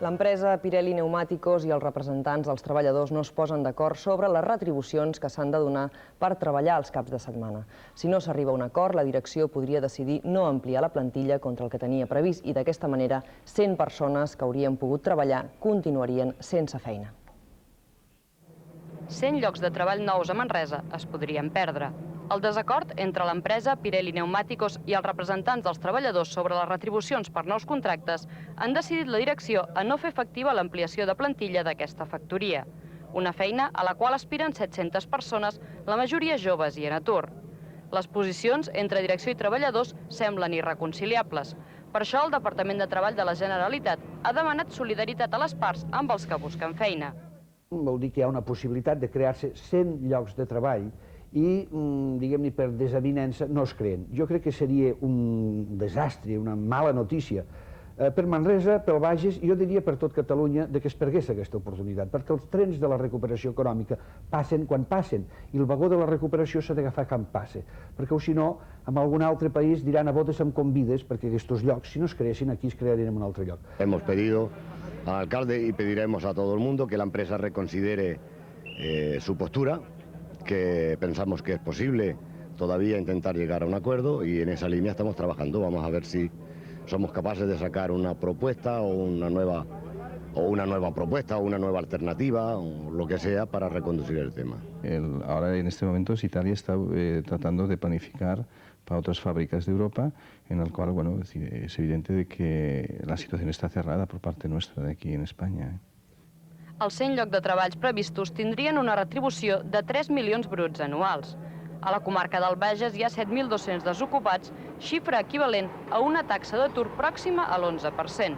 L'empresa Pirelli Neumáticos i els representants dels treballadors no es posen d'acord sobre les retribucions que s'han de donar per treballar els caps de setmana. Si no s'arriba a un acord, la direcció podria decidir no ampliar la plantilla contra el que tenia previst i d'aquesta manera 100 persones que haurien pogut treballar continuarien sense feina. 100 llocs de treball nous a Manresa es podrien perdre. El desacord entre l'empresa Pirelli Neumáticos i els representants dels treballadors sobre les retribucions per nous contractes han decidit la direcció a no fer efectiva l'ampliació de plantilla d'aquesta factoria, una feina a la qual aspiren 700 persones, la majoria joves i en atur. Les posicions entre direcció i treballadors semblen irreconciliables. Per això el Departament de Treball de la Generalitat ha demanat solidaritat a les parts amb els que busquen feina. Vol dir que hi ha una possibilitat de crear-se 100 llocs de treball i, diguem-ne, per desavinença no es creen. Jo crec que seria un desastre, una mala notícia per Manresa, pel Bages, i jo diria per tot Catalunya, que es pergués aquesta oportunitat, perquè els trens de la recuperació econòmica passen quan passen, i el vagó de la recuperació s'ha d'agafar quan passa, perquè si no, en algun altre país diran a botes em convides, perquè aquests llocs, si no es creessin, aquí es crearien en un altre lloc. Hemos pedido al alcalde y pediremos a todo el mundo que la empresa reconsidere su postura, que pensamos que es posible todavía intentar llegar a un acuerdo y en esa línea estamos trabajando. Vamos a ver si somos capaces de sacar una propuesta o una nueva propuesta o una nueva alternativa o lo que sea para reconducir el tema. Ahora en este momento Italia está tratando de planificar para otras fábricas de Europa, en el cual, bueno, es evidente de que la situación está cerrada por parte nuestra de aquí en España. Els 100 llocs de treballs previstos tindrien una retribució de 3 milions bruts anuals. A la comarca del Bages hi ha 7.200 desocupats, xifra equivalent a una taxa d'atur pròxima a l'11%.